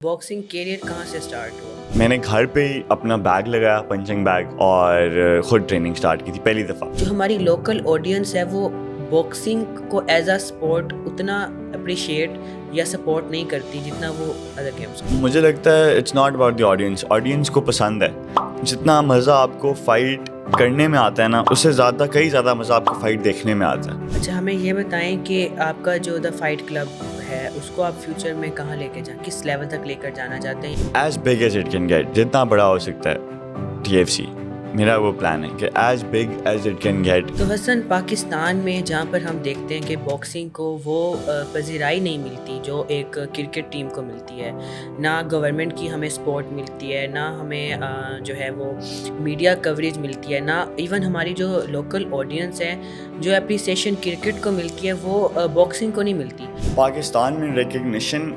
Boxing career کہاں سے start ہوا؟ میں نے گھر پہ ہی اپنا بیگ لگایا، پنچنگ بیگ، اور خود ٹریننگ سٹارٹ کی تھی پہلی دفعہ. جو ہماری لوکل آڈینس ہے وہ باکسنگ کو ایز اے اسپورٹ اتنا اپریشیٹ یا سپورٹ نہیں کرتی جتنا وہ ادر گیمس کو. مجھے لگتا ہے it's not about the audience. Audience کو پسند ہے. جتنا مزہ آپ کو فائٹ کرنے میں آتا ہے نا، اس سے زیادہ کئی زیادہ مزہ آپ کو فائٹ دیکھنے میں آتا ہے. اچھا، ہمیں یہ بتائیں کہ آپ کا جو دا فائٹ کلب ہے اس کو آپ فیوچر میں کہاں لے کے جائیں، کس لیول تک لے کر جانا چاہتے ہیں؟ As big as it can get, جتنا بڑا ہو سکتا ہے. TFC میرا وہ پلان ہے کہ as big as it can get. تو حسن، پاکستان میں جہاں پر ہم دیکھتے ہیں کہ باکسنگ کو وہ پذیرائی نہیں ملتی جو ایک کرکٹ ٹیم کو ملتی ہے، نہ گورنمنٹ کی ہمیں سپورٹ ملتی ہے، نہ ہمیں جو ہے وہ میڈیا کوریج ملتی ہے، نہ ایون ہماری جو لوکل آڈینس ہے جو اپریسیشن کرکٹ کو ملتی ہے وہ باکسنگ کو نہیں ملتی. پاکستان میں ریکگنیشن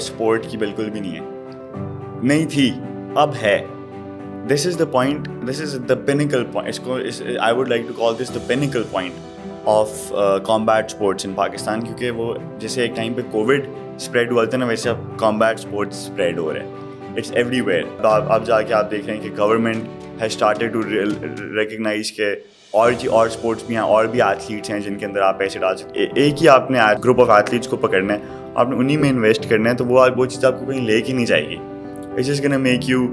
سپورٹ کی بالکل بھی نہیں ہے، نہیں تھی، اب ہے. This is the point, this is the pinnacle point. I would like to call this the pinnacle point of combat sports in Pakistan, کیونکہ وہ جیسے ایک ٹائم پہ کووڈ اسپریڈ ہوا تھا نا، ویسے اب کامبیٹ اسپورٹس اسپریڈ ہو رہے ہیں. It's everywhere. اب جا کے آپ دیکھ رہے ہیں کہ government has started to recognise کہ اور اسپورٹس بھی ہیں، اور بھی ایتھلیٹس ہیں جن کے اندر آپ پیسے ڈال سکتے. ایک ہی آپ نے گروپ آف ایتھلیٹس کو پکڑنا ہے، آپ نے انہیں میں انویسٹ کرنا ہے، تو وہ چیز آپ کو کہیں لے کے نہیں جائے گی. It's just gonna make you,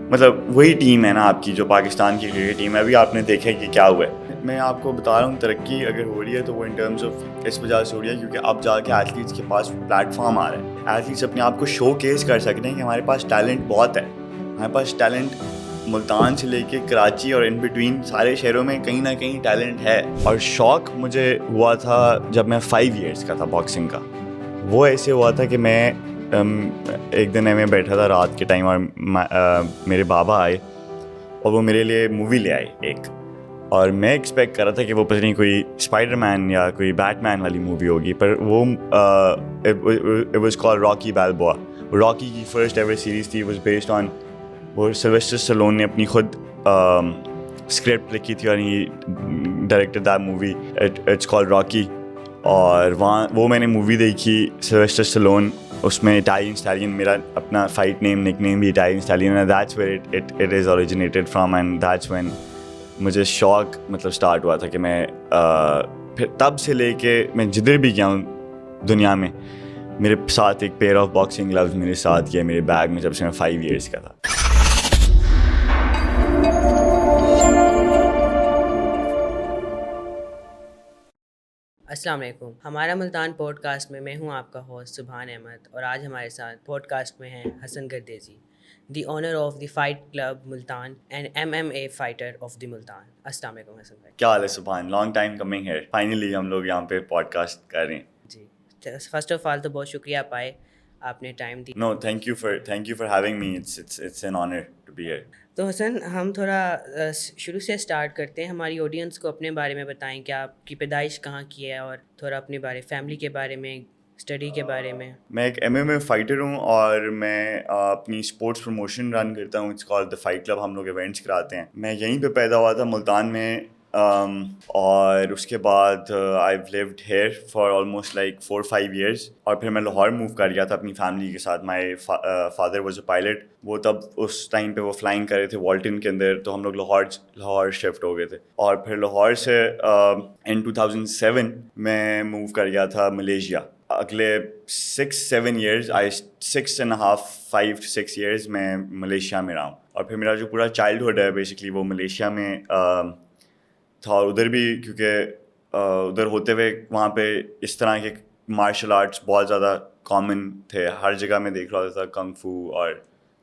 مطلب وہی ٹیم ہے نا آپ کی جو پاکستان کی کرکٹ ٹیم ہے. ابھی آپ نے دیکھا کہ کیا ہوا ہے. میں آپ کو بتا رہا ہوں ترقی اگر ہو رہی ہے تو وہ ان ٹرمز آف اس وجہ سے ہو رہی ہے کیونکہ اب جا کے ایتھلیٹس کے پاس پلیٹ فارم آ رہا ہے. ایتھلیٹس اپنے آپ کو شو کیس کر سکتے ہیں کہ ہمارے پاس ٹیلنٹ بہت ہے. ہمارے پاس ٹیلنٹ ملتان سے لے کے کراچی اور ان بٹوین سارے شہروں میں کہیں نہ کہیں ٹیلنٹ ہے. اور شوق مجھے ہوا تھا جب میں 5 ایئرس کا تھا باکسنگ کا. وہ ایسے ہوا تھا کہ میں ایک دن میں بیٹھا تھا رات کے ٹائم، اور میرے بابا آئے اور وہ میرے لیے مووی لے آئے ایک. اور میں ایکسپیکٹ کر رہا تھا کہ وہ پتہ نہیں کوئی اسپائڈر مین یا کوئی بیٹ مین والی مووی ہوگی، پر وہ اٹ واز کال راکی بیلبوا. راکی کی فرسٹ ایور سیریز تھی. واز بیسڈ آن، وہ سلویسٹر اسٹیلون نے اپنی خود اسکرپٹ لکھی تھی اور ہی directed that movie. It's call Rocky. اور وہاں وہ میں نے مووی دیکھی، سلویسٹر اسٹیلون اس میں اٹالین اسٹیلین، میرا اپنا فائٹ نک نیم بھی اٹالین اسٹیلین ہے. That's where it is originated from, and that's when مجھے شوق مطلب اسٹارٹ ہوا تھا کہ میں پھر تب سے لے کے میں جدھر بھی گیا ہوں دنیا میں، میرے ساتھ ایک پیئر آف باکسنگ گلوز میرے ساتھ کیا میرے بیگ میں جب سے میں 5 ایئرس کا تھا. السلام علیکم. ہمارا ملتان پوڈ کاسٹ میں ہوں آپ کا ہوسٹ سبحان احمد، اور آج ہمارے ساتھ پوڈ کاسٹ میں ہیں Hassan Gardezi, the owner of the fight club Multan and MMA fighter of the Multan. السلام علیکم حسن بھائی. کیا حال ہے سبحان؟ لانگ ٹائم کمنگ ہے، فائنلی ہم لوگ یہاں پہ پوڈ کاسٹ کر رہے ہیں. جی، فرسٹ آف آل تو بہت شکریہ آپ آئے، آپ نے ٹائم دی. No thank you for having me. It's an honour to be here. تو حسن، ہم تھوڑا شروع سے اسٹارٹ کرتے ہیں. ہماری آڈینس کو اپنے بارے میں بتائیں کہ آپ کی پیدائش کہاں کی ہے، اور تھوڑا اپنے بارے، فیملی کے بارے میں، اسٹڈی کے بارے میں. میں ایک MMA فائٹر ہوں اور میں اپنی اسپورٹس پروموشن رن کرتا ہوں. It's called the fight club. ہم لوگ ایونٹس کراتے ہیں. میں یہیں پہ پیدا ہوا تھا ملتان میں، اور اس کے بعد I lived here for almost like 4-5 years. اور پھر میں لاہور موو کر گیا تھا اپنی فیملی کے ساتھ. My father was a pilot. وہ تب اس ٹائم پہ وہ فلائنگ کر رہے تھے والٹن کے اندر، تو ہم لوگ لاہور شفٹ ہو گئے تھے. اور پھر لاہور سے ان 2007 میں موو کر گیا تھا ملیشیا. اگلے 6-7 ایئرز، 5-6 ایئرز میں ملیشیا میں رہا ہوں. اور پھر میرا جو پورا چائلڈہڈ ہے بیسکلی وہ ملیشیا میں تھا. اور ادھر بھی کیونکہ ادھر ہوتے ہوئے وہاں پہ اس طرح کے مارشل آرٹس بہت زیادہ کامن تھے. ہر جگہ میں دیکھ رہا تھا کنگ فو، اور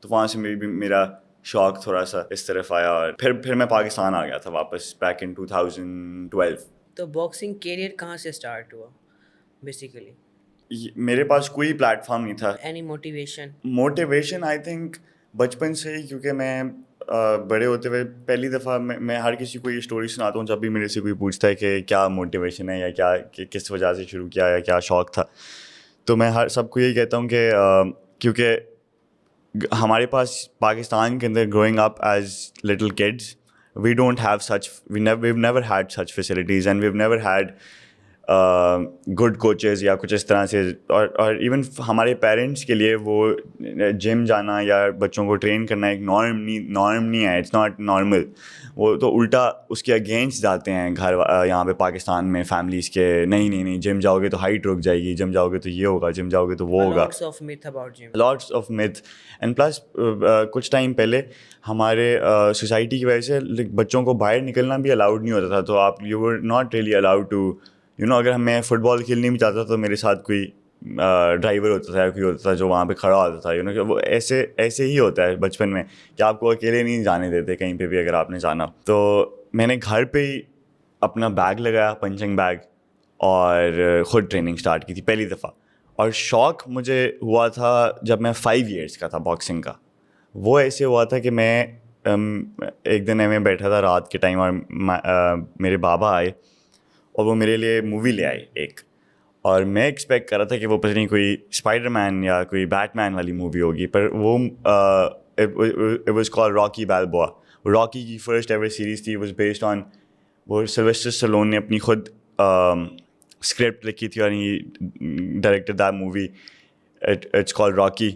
تو وہاں سے میرا شوق تھوڑا سا اس طرف آیا. اور پھر میں پاکستان آ گیا تھا واپس بیک ان 2012. تو باکسنگ کیریئر کہاں سے اسٹارٹ ہوا بیسیکلی؟ میرے پاس کوئی پلیٹ فارم نہیں تھا. اینی موٹیویشن آئی تھنک بچپن سے ہی، کیونکہ میں بڑے ہوتے ہوئے پہلی دفعہ میں ہر کسی کو یہ اسٹوری سناتا ہوں جب بھی میرے سے کوئی پوچھتا ہے کہ کیا موٹیویشن ہے یا کیا کس وجہ سے شروع کیا یا کیا شوق تھا، تو میں سب کو یہی کہتا ہوں کہ کیونکہ ہمارے پاس پاکستان کے اندر growing up as little kids we don't have such, we've never had such facilities, and we've never had good coaches یا کچھ اس طرح سے, اور ایون ہمارے پیرنٹس کے لیے وہ جم جانا یا بچوں کو ٹرین کرنا ایک نارم نہیں ہے, اٹس ناٹ نارمل. وہ تو الٹا اس کے اگینسٹ جاتے ہیں گھر یہاں پہ پاکستان میں فیملیز کے, نہیں جم جاؤ گے تو ہائٹ رک جائے گی, جم جاؤ گے تو یہ ہوگا, جم جاؤ گے تو وہ ہوگا, lots of myth. And plus کچھ ٹائم پہلے ہمارے سوسائٹی کی وجہ سے بچوں کو باہر نکلنا بھی الاؤڈ نہیں ہوتا تھا, تو آپ you were not really allowed to اگر میں فٹ بال کھیلنے بھی چاہتا تھا تو میرے ساتھ کوئی ڈرائیور ہوتا تھا, کوئی ہوتا تھا جو وہاں پہ کھڑا ہوتا تھا, کہ وہ ایسے ہی ہوتا ہے بچپن میں کہ آپ کو اکیلے نہیں جانے دیتے کہیں پہ بھی اگر آپ نے جانا. تو میں نے گھر پہ ہی اپنا بیگ لگایا, پنچنگ بیگ, اور خود ٹریننگ اسٹارٹ کی تھی پہلی دفعہ. اور شوق مجھے ہوا تھا جب میں 5 ایئرس کا تھا باکسنگ کا. وہ ایسے ہوا تھا کہ میں ایک دن میں بیٹھا تھا رات کے ٹائم, اور میرے بابا آئے اور وہ میرے لیے مووی لے آئے ایک, اور میں ایکسپیکٹ کر رہا تھا کہ وہ پتہ نہیں کوئی اسپائڈر مین یا کوئی بیٹ مین والی مووی ہوگی, پر وہ اٹ واز کال راکی بالبوا. راکی کی فرسٹ ایور سیریز تھی, واز بیسڈ آن, وہ سلویسٹر اسٹیلون نے اپنی خود اسکرپٹ لکھی تھی اور ہی directed that movie, it's call Rocky.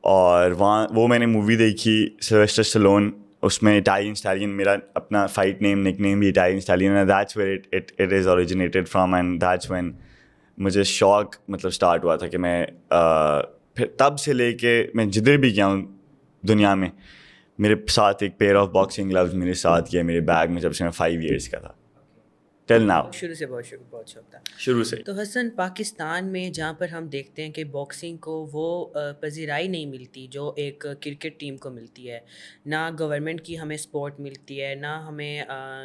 اور وہ میں نے مووی دیکھی, سلویسٹر اسٹیلون اس میں اٹالین اسٹیلین, میرا اپنا فائٹ نک نیم بھی اٹالین اسٹیلین ہے, that's where it is originated from, and that's when مجھے شوق اسٹارٹ ہوا تھا کہ میں پھر تب سے لے کے میں جدھر بھی گیا ہوں دنیا میں, میرے ساتھ ایک پیئر آف باکسنگ گلوز میرے ساتھ کیا میرے بیگ میں, جب سے میں 5 ایئرس کا تھا ٹل ناؤ. شروع سے بہت شوق تھا شروع سے. تو حسن, پاکستان میں جہاں پر ہم دیکھتے ہیں کہ باکسنگ کو وہ پذیرائی نہیں ملتی جو ایک کرکٹ ٹیم کو ملتی ہے, نہ گورنمنٹ کی ہمیں سپورٹ ملتی ہے, نہ ہمیں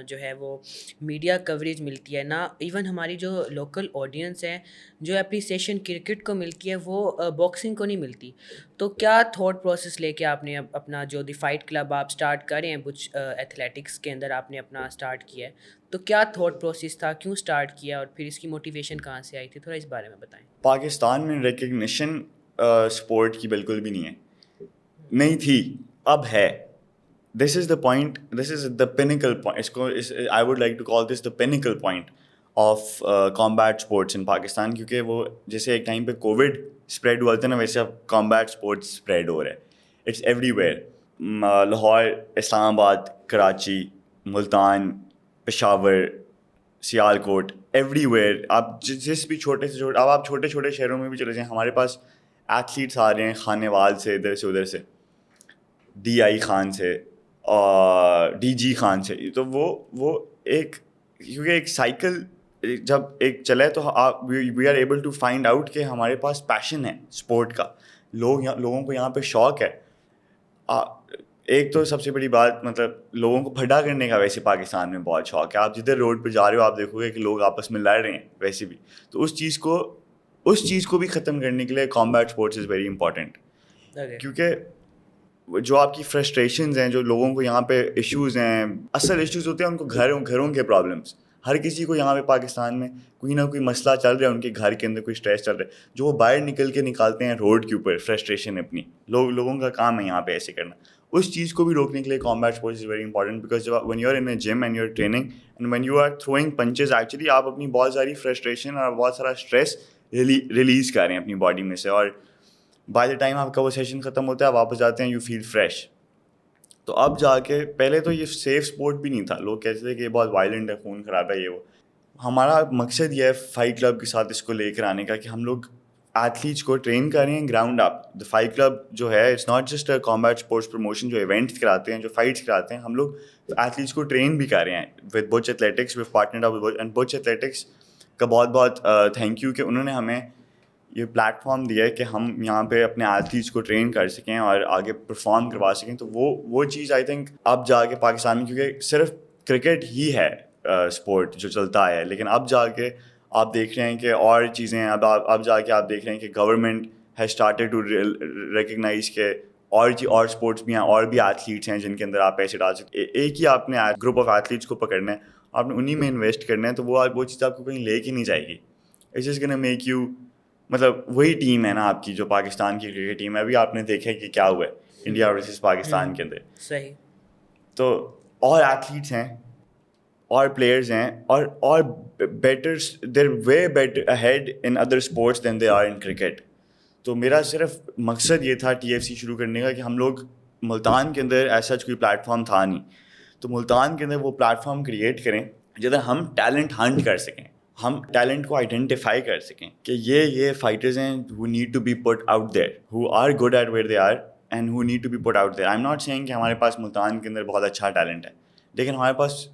جو ہے وہ میڈیا کوریج ملتی ہے, نہ ایون ہماری جو لوکل آڈینس ہے جو اپریسیشن کرکٹ کو ملتی ہے وہ باکسنگ کو نہیں ملتی. تو کیا تھاٹ پروسیس لے کے آپ نے اپنا جو دی فائٹ کلب آپ اسٹارٹ کر رہے ہیں بچ ایتھلیٹکس کے اندر آپ نے اپنا اسٹارٹ کیا ہے, تو کیا تھاٹ پروسیس تھا, کیوں اسٹارٹ کیا, اور پھر اس کی موٹیویشن کہاں سے آئی تھی, تھوڑا اس بارے میں بتائیں. پاکستان میں ریکگنیشن اسپورٹ کی بالکل بھی نہیں تھی, اب ہے. This is the point, this is the pinnacle point, اس کو I would like to call this the pinnacle point of combat sports in Pakistan, کیونکہ وہ جیسے ایک ٹائم پہ کووڈ اسپریڈ ہوا تھا نا, ویسے اب کامبیٹ اسپورٹس اسپریڈ ہو رہا ہے. اٹس ایوری ویئر, لاہور, اسلام آباد, کراچی, ملتان, پشاور, سیالکوٹ, ایوری ویئر. آپ جس بھی چھوٹے سے چھوٹے, اب آپ چھوٹے چھوٹے شہروں میں بھی چلے جائیں, ہمارے پاس ایتھلیٹس آ رہے ہیں خانے وال سے, ادھر سے ادھر سے, ڈی آئی خان سے, اور ڈی جی خان سے. تو وہ ایک, کیونکہ ایک سائیکل جب ایک چلے تو we are able to find out کہ ہمارے پاس پیشن ہے اسپورٹ کا, لوگوں کو یہاں پہ شوق ہے. ایک تو سب سے بڑی بات, مطلب لوگوں کو پھڈا کرنے کا ویسے پاکستان میں بہت شوق ہے. آپ جدھر روڈ پہ جا رہے ہو آپ دیکھو گے کہ لوگ آپس میں لڑ رہے ہیں ویسے بھی. تو اس چیز کو بھی ختم کرنے کے لیے combat sports is very important, کیونکہ جو آپ کی فرسٹریشنز ہیں, جو لوگوں کو یہاں پہ ایشوز ہیں, اصل ایشوز ہوتے ہیں ان کو گھروں کے پرابلمس. ہر کسی کو یہاں پہ پاکستان میں کوئی نہ کوئی مسئلہ چل رہا ہے, ان کے گھر کے اندر کوئی اسٹریس چل رہا ہے, جو وہ باہر نکل کے نکالتے ہیں روڈ کے اوپر, فرسٹریشن اپنی. لوگوں کا کام ہے یہاں پہ ایسے کرنا. اس چیز کو بھی روکنے کے لیے combat sports is very important, because when you are in a gym and you are training and when you are throwing punches, actually آپ اپنی بہت ساری فرسٹریشن اور بہت سارا اسٹریس ریلیز کر رہے ہیں اپنی باڈی میں سے, اور بائی دا ٹائم آپ کا وہ سیشن ختم ہوتا ہے, آپ واپس جاتے ہیں, یو فیل فریش. تو اب جا کے, پہلے تو یہ سیف اسپورٹ بھی نہیں تھا, لوگ کہتے تھے کہ یہ بہت وائلنٹ ہے, خون خراب ہے, یہ وہ. ہمارا مقصد یہ ہے فائٹ کلب کے ساتھ اس کو لے کر آنے کا کہ ہم لوگ ایتھلیٹس کو ٹرین کر رہے ہیں ground up. The fight club جو ہے, it's not just a combat sports promotion, جو ایونٹس کراتے ہیں, جو فائٹس کراتے ہیں, ہم لوگ ایتھلیٹس کو ٹرین بھی کر رہے ہیں with Bach athletics. We partnered up with and Bach athletics کا بہت تھینک یو کہ انہوں نے ہمیں یہ پلیٹ فارم دیا ہے کہ ہم یہاں پہ اپنے ایتھلیٹس کو ٹرین کر سکیں اور آگے پرفارم کروا سکیں. تو وہ چیز آئی تھنک اب جا کے پاکستان میں, کیونکہ صرف کرکٹ ہی ہے اسپورٹ جو چلتا ہے, لیکن اب جا کے آپ دیکھ رہے ہیں کہ اور چیزیں, اب جا کے آپ دیکھ رہے ہیں کہ government has started to recognise کہ اور اسپورٹس بھی ہیں, اور بھی ایتھلیٹس ہیں جن کے اندر آپ پیسے ڈال سکتے. ایک ہی آپ نے گروپ آف ایتھلیٹس کو پکڑنا ہے, آپ نے انہیں میں انویسٹ کرنا ہے, تو وہ چیز آپ کو کہیں لے کے نہیں جائے گی. It's just gonna make you, مطلب وہی ٹیم ہے نا آپ کی جو پاکستان کی کرکٹ ٹیم ہے. ابھی آپ نے دیکھا کہ کیا ہوا ہے انڈیا ورسز پاکستان کے اندر. صحیح. تو اور ایتھلیٹس ہیں, اور پلیئرز ہیں اور better they're way better ahead in other sports than they are in cricket. تو میرا صرف مقصد یہ تھا TFC شروع کرنے کا کہ ہم لوگ ملتان کے اندر ایسا کوئی پلیٹ فارم تھا نہیں, تو ملتان کے اندر وہ پلیٹ فارم کریٹ کریں جدھر ہم ٹیلنٹ ہنٹ کر سکیں, ہم ٹیلنٹ کو آئیڈینٹیفائی کر سکیں کہ یہ فائٹرز ہیں who need to be put out there, who are good at where they are and who need to be put out there. I'm not saying کہ ہمارے پاس ملتان کے اندر بہت اچھا ٹیلنٹ ہے, لیکن ہمارے پاس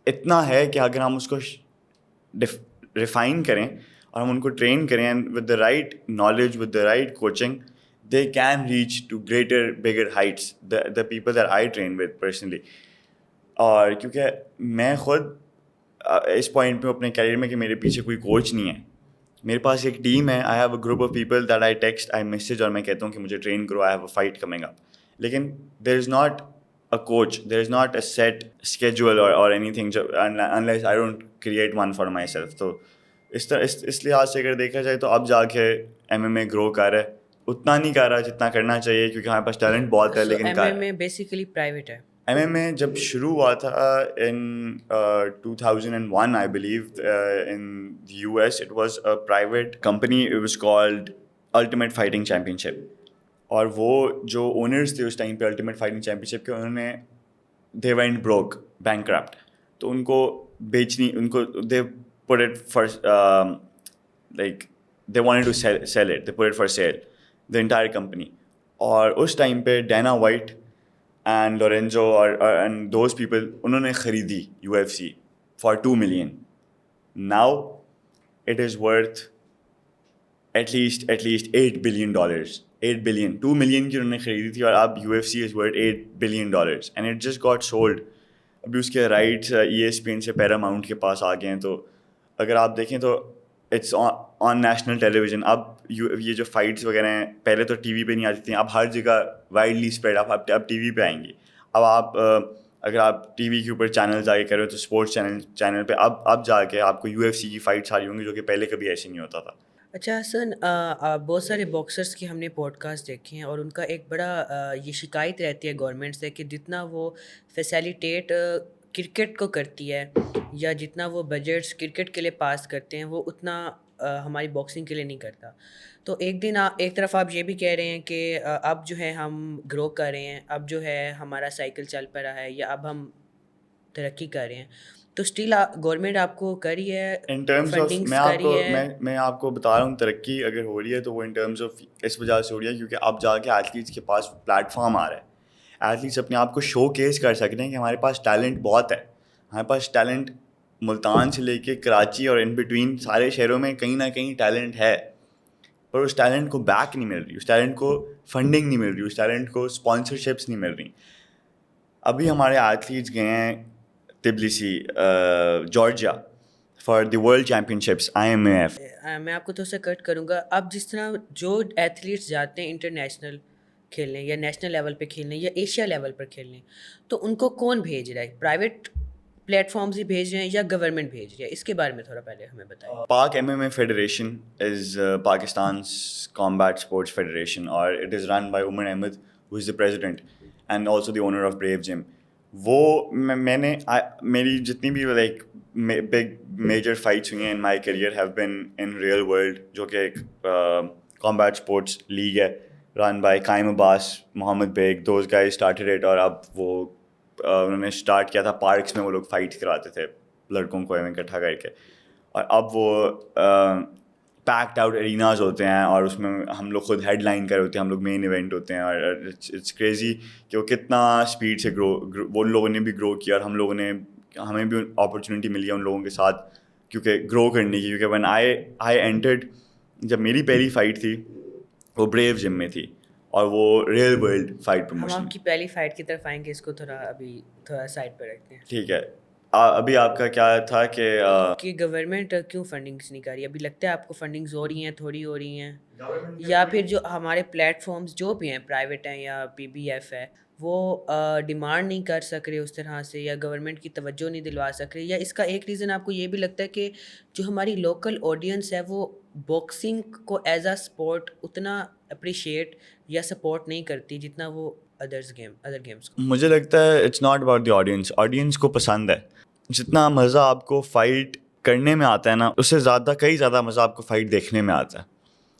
اتنا ہے کہ اگر ہم اس کو ریفائن کریں اور ہم ان کو ٹرین کریں with the right knowledge, with the right coaching, they can reach to greater bigger heights, the people that I train with personally. اور کیونکہ میں خود اس پوائنٹ پہ اپنے کیریئر میں کہ میرے پیچھے کوئی کوچ نہیں ہے, میرے پاس ایک ٹیم ہے, I have a group of people that I text, I message, اور میں کہتا ہوں کہ مجھے ٹرین کرو, I have a fight coming up. لیکن there is not a coach, there is not a set schedule or anything unless I don't create one for myself. تو اس لحاظ سے اگر دیکھا جائے تو اب جا کے MMA گرو کر رہا ہے, اتنا نہیں کر رہا جتنا کرنا چاہیے کیونکہ ہمارے پاس ٹیلنٹ بہت ہے. لیکن MMA بیسیکلی پرائیویٹ ہے. MMA جب شروع ہوا تھا in 2001 I believe in the US, it was a private company, it was called Ultimate Fighting Championship. اور وہ جو اونرز تھے اس ٹائم پہ الٹیمیٹ فائٹنگ چیمپئن شپ کے, انہوں نے دے وینٹ بروک, بینکرپٹ, تو ان کو بیچنی, ان کو they put it for like they wanted to sell it, they put it for sale the entire company. اور اس ٹائم پہ Dana White and Lorenzo and those people, انہوں نے خریدی UFC for $2 million. Now it is worth at least $8 billion. 8 billion, 2 million کی انہوں نے خریدی تھی, اور اب UFC is worth $8 billion and it just got sold. ابھی اس کے رائٹس ESPN سے پیراماؤنٹ کے پاس آ گئے ہیں. تو اگر آپ دیکھیں تو it's on national television. اب یہ جو فائٹس وغیرہ ہیں پہلے تو ٹی وی پہ نہیں آتی تھیں, اب ہر جگہ وائڈلی اسپریڈ, اب ٹی وی پہ آئیں گی. اب آپ اگر آپ ٹی وی کے اوپر چینلز آگے کریں تو اسپورٹس چینل پہ اب جا کے آپ کو UFC کی فائٹس آ رہی ہوں گی, جو کہ پہلے کبھی ایسے نہیں ہوتا تھا. اچھا حسن, بہت سارے باکسرس کی ہم نے پوڈ کاسٹ دیکھے ہیں, اور ان کا ایک بڑا یہ شکایت رہتی ہے گورنمنٹ سے کہ جتنا وہ فیسیلیٹیٹ کرکٹ کو کرتی ہے یا جتنا وہ بجٹس کرکٹ کے لیے پاس کرتے ہیں وہ اتنا ہماری باکسنگ کے لیے نہیں کرتا. تو ایک طرف آپ یہ بھی کہہ رہے ہیں کہ اب جو ہے ہم گرو کر رہے ہیں, اب جو ہے ہمارا سائیکل چل پڑ رہا ہے, یا اب ہم ترقی کر رہے ہیں, تو اسٹل گورنمنٹ آپ کو کری ہے ان ٹرمز آف, میں آپ کو بتا رہا ہوں ترقی اگر ہو رہی ہے تو وہ ان ٹرمز آف اس وجہ سے ہو رہی ہے کیونکہ اب جا کے ایتھلیٹس کے پاس پلیٹ فارم آ رہا ہے. ایتھلیٹس اپنے آپ کو شو کیس کر سکتے ہیں کہ ہمارے پاس ٹیلنٹ بہت ہے. ہمارے پاس ٹیلنٹ ملتان سے لے کے کراچی اور ان بٹوین سارے شہروں میں کہیں نہ کہیں ٹیلنٹ ہے, پر اس ٹیلنٹ کو بیک نہیں مل رہی, اس ٹیلنٹ کو فنڈنگ نہیں مل رہی, اس ٹیلنٹ کو اسپانسرشپس نہیں مل رہی. ابھی ہمارے ایتھلیٹس گئے ہیں Tbilisi Georgia for the world champion ships IMAF. میں آپ کو تو سے کٹ کروں گا. اب جس طرح جو ایتھلیٹس جاتے ہیں انٹرنیشنل کھیلنے یا نیشنل لیول پہ کھیلنے یا ایشیا لیول پر کھیلنے, تو ان کو کون بھیج رہا ہے؟ پرائیویٹ پلیٹ فارمز ہی بھیج رہے ہیں یا گورنمنٹ بھیج رہی ہے؟ اس کے بارے میں تھوڑا پہلے ہمیں بتائیں. Pak MMA federation is Pakistan's combat sports federation, اور it is run by Umar Ahmed who is the president and also the owner of Brave Gym. وہ میں نے میری جتنی بھی لائک بگ میجر فائٹس ہوئی ہیں in my career have been in real world, جو کہ ایک کامبیٹ اسپورٹس لیگ ہے run by Qaim Abbas, Muhammad Baig, those guys started it. اور اب وہ انہوں نے اسٹارٹ کیا تھا پارکس میں, وہ لوگ فائٹس کراتے تھے لڑکوں کو اکٹھا کر کے, اور اب وہ پیکڈ آؤٹ اریناز ہوتے ہیں اور اس میں ہم لوگ خود ہیڈ لائن کر ہوتے ہیں, ہم لوگ مین ایونٹ ہوتے ہیں. اور اٹس کریزی کہ وہ کتنا اسپیڈ سے وہ لوگوں نے بھی گرو کیا, اور ہمیں بھی اپرچونیٹی ملی ہے ان لوگوں کے ساتھ کیونکہ گرو کرنے کی. کیونکہ when I entered, جب میری پہلی فائٹ تھی وہ بریو جم میں تھی, اور وہ ریئل ورلڈ فائٹ پروموشن. ہم آپ کی پہلی فائٹ کی طرف آئیں گے, اس کو تھوڑا سائڈ پہ رکھتے ہیں. ٹھیک ہے. ابھی آپ کا کیا تھا کہ گورنمنٹ کیوں فنڈنگس نہیں کر رہی؟ ابھی لگتا ہے آپ کو فنڈنگز ہو رہی ہیں, تھوڑی ہو رہی ہیں, یا پھر جو ہمارے پلیٹ فارمز جو بھی ہیں پرائیویٹ ہیں یا PBF ہے وہ ڈیمانڈ نہیں کر سک رہے اس طرح سے, یا گورنمنٹ کی توجہ نہیں دلوا سک رہے, یا اس کا ایک ریزن آپ کو یہ بھی لگتا ہے کہ جو ہماری لوکل آڈینس ہے وہ باکسنگ کو ایز اے اسپورٹ اتنا اپریشیٹ یا سپورٹ نہیں کرتی جتنا وہ ادر گیمس کو؟ مجھے لگتا ہے it's not about the audience کو پسند ہے, جتنا مزہ آپ کو فائٹ کرنے میں آتا ہے نا, اس سے زیادہ کئی زیادہ مزہ آپ کو فائٹ دیکھنے میں آتا ہے.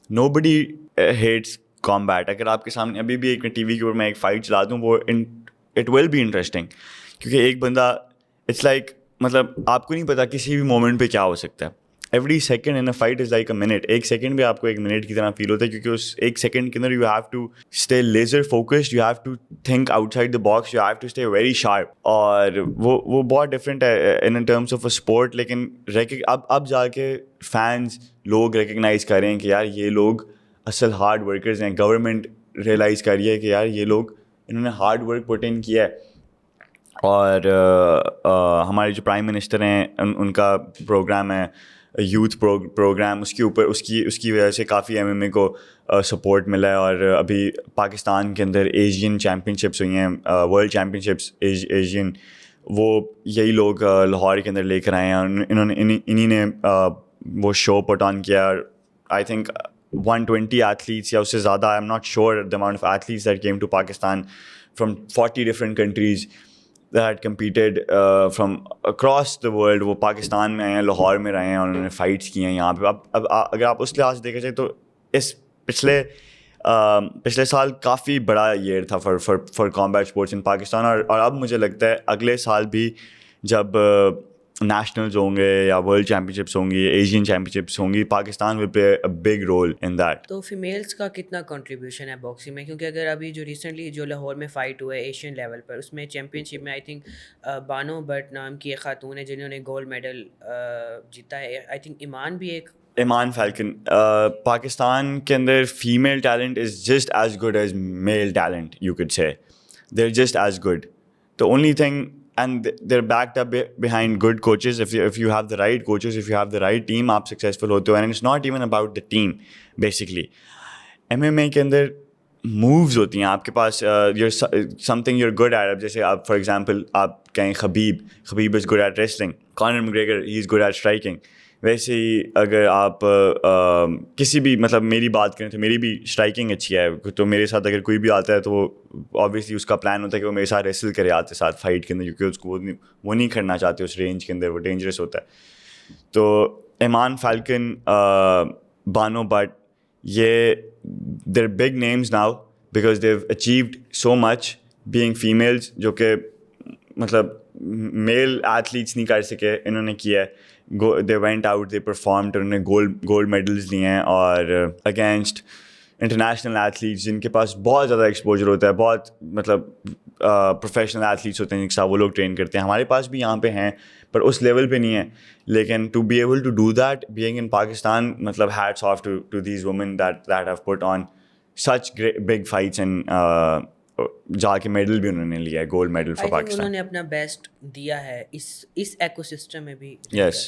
نو بڈی ہیٹس کامبیٹ. اگر آپ کے سامنے ابھی بھی ایک ٹی وی کے اوپر میں ایک فائٹ چلا دوں, وہ اٹ ول بی انٹرسٹنگ, کیونکہ ایک بندہ اٹس لائک مطلب آپ کو نہیں پتا کسی بھی مومنٹ پہ کیا ہو سکتا ہے. Every second in a fight is like a minute. ایک سیکنڈ بھی آپ کو ایک منٹ کی طرح فیل ہوتا ہے, کیونکہ اس ایک سیکنڈ کے اندر you have to stay laser focused, you have to think outside the box, you have to stay very sharp. اور وہ بہت ڈفرینٹ ہے in terms of a sport. لیکن اب جا کے فینس لوگ ریکگنائز کر رہے ہیں کہ یار یہ لوگ اصل ہارڈ ورکرز ہیں. گورنمنٹ ریئلائز کر رہی ہے کہ یار یہ لوگ انہوں نے ہارڈ ورک پٹ ان کیا ہے. اور ہمارے جو پرائم منسٹر ہیں ان کا پروگرام ہے یوتھ پروگرام, اس کے اوپر اس کی وجہ سے کافی ایم ایم اے کو سپورٹ ملا ہے. اور ابھی پاکستان کے اندر ایشین چیمپئن شپس ہوئی ہیں, ورلڈ چیمپئن شپس ایشین, وہ یہی لوگ لاہور کے اندر لے کر آئے ہیں. انہوں نے انہیں نے وہ شو پٹ آن کیا. آئی تھنک 120 ایتھلیٹس یا اس سے زیادہ, I am not sure the amount of athletes that came to Pakistan from 40 different countries that competed from across the world. وہ پاکستان میں آئے ہیں, لاہور میں رہے ہیں, اور انہوں نے فائٹس کی ہیں یہاں پہ. اب اگر آپ اس لحاظ سے دیکھا جائے تو اس پچھلے سال کافی بڑا ایئر تھا for combat sports in Pakistan. اور اب مجھے لگتا ہے اگلے سال بھی جب نیشنلز ہوں گے یا ورلڈ چیمپئن شپس ہوں گی, ایشین چیمپئن شپس ہوں گی, Pakistan will play a big role in that. تو فیمیلس کا کتنا کنٹریبیوشن ہے باکسنگ میں؟ کیونکہ اگر ابھی جو ریسنٹلی جو لاہور میں فائٹ ہوا ہے ایشین لیول پر, اس میں چیمپئن شپ میں آئی تھنک بانو بٹ نام کی ایک خاتون ہے جنہوں نے گولڈ میڈل جیتا ہے. آئی تھنک ایمان بھی ایک, ایمان فیلکن. پاکستان کے اندر female talent is just as good as male talent, you could say they are just as good. The only thing, and they're backed up behind good coaches. If you have the right coaches, if you have the right team, آپ successful ہوتے ہو. And it's not even about the team basically. MMA کے اندر moves ہوتی ہیں آپ کے پاس, something you're good at. اب جیسے آپ فار ایگزامپل آپ کہیں Khabib is good at wrestling, Conor McGregor he is good at striking. ویسے ہی اگر آپ کسی بھی مطلب میری بات کریں تو میری بھی اسٹرائکنگ اچھی ہے, تو میرے ساتھ اگر کوئی بھی آتا ہے تو وہ آبویسلی اس کا پلان ہوتا ہے کہ وہ میرے ساتھ ریسل کرے آتے ساتھ فائٹ کے اندر, کیونکہ اس کو وہ نہیں کرنا چاہتے اس رینج کے اندر, وہ ڈینجرس ہوتا ہے. تو ایمان فیلکن, بانو بٹ, یہ they're big names now because they've achieved so much being females, جو کہ مطلب میل ایتھلیٹس نہیں کر سکے, انہوں نے کیا ہے. They went out, they performed, انہوں نے گولڈ میڈلز لیے ہیں. اور اگینسٹ انٹرنیشنل ایتھلیٹس جن کے پاس بہت زیادہ ایکسپوجر ہوتا ہے, بہت مطلب پروفیشنل ایتھلیٹس ہوتے ہیں جن کے ساتھ وہ لوگ ٹرین کرتے ہیں. ہمارے پاس بھی یہاں پہ ہیں پر اس لیول پہ نہیں ہے. لیکن to be able to do that being in Pakistan, مطلب hats off to these women that have put on such big fights, and جا کے میڈل بھی انہوں نے لیا ہے, گولڈ میڈل فار پاکستان. انہوں نے اپنا بیسٹ دیا ہے اس ایکو سسٹم میں بھی. یس.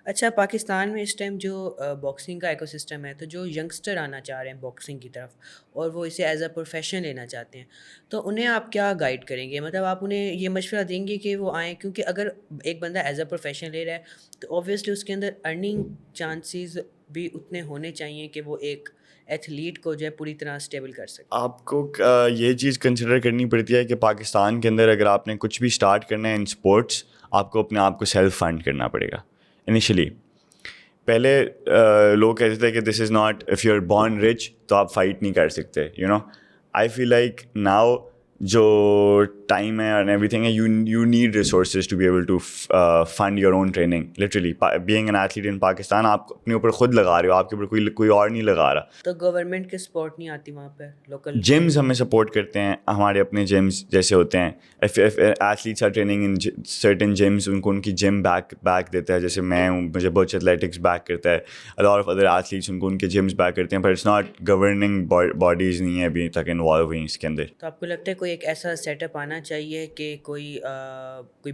اچھا, پاکستان میں اس ٹائم جو باکسنگ کا ایکو سسٹم ہے, تو جو ینگسٹر آنا چاہ رہے ہیں باکسنگ کی طرف اور وہ اسے ایز اے پروفیشن لینا چاہتے ہیں, تو انہیں آپ کیا گائیڈ کریں گے؟ مطلب آپ انہیں یہ مشورہ دیں گے کہ وہ آئیں, کیونکہ اگر ایک بندہ ایز اے پروفیشن لے رہا ہے تو اوبویسلی اس کے اندر ارننگ چانسز بھی اتنے ہونے چاہیے کہ وہ ایک ایتھلیٹ کو جو ہے پوری طرح اسٹیبل کر سکے. آپ کو یہ چیز کنسیڈر کرنی پڑتی ہے کہ پاکستان کے اندر اگر آپ نے کچھ بھی اسٹارٹ کرنا ہے ان اسپورٹس, آپ کو اپنے آپ کو سیلف فنڈ کرنا پڑے گا انیشلی. پہلے لوگ کہتے تھے کہ this is not, if you are born rich تو آپ فائٹ نہیں کر سکتے, you know. I feel like now جو ٹائم ہے اینڈ ایوری تھنگ ہے, you need resources to be able to fund your own training. Literally being an athlete in Pakistan, آپ اپنے اوپر خود لگا رہے ہو, آپ کے اوپر کوئی اور نہیں لگا رہا. تو گورنمنٹ کے سپورٹ نہیں آتی وہاں پہ؟ لوکل جمز ہمیں سپورٹ کرتے ہیں, ہمارے اپنے جمز جیسے ہوتے ہیں. Athletes are training in certain gyms, ان کو ان کی جم بیک دیتا ہے. جیسے میں ہوں, مجھے بچ ایتھلیٹکس بیک کرتا ہے. ا لاٹ آف ادر ایتھلیٹس ان کو ان کے جمز بیک کرتے ہیں, پر اٹس ناٹ گورننگ باڈیز نہیں ہیں ابھی تک انوالو ہوئی اس کے اندر. تو آپ کو لگتا ہے کوئی ایک ایسا سیٹ اپ آنا چاہیے کہ کوئی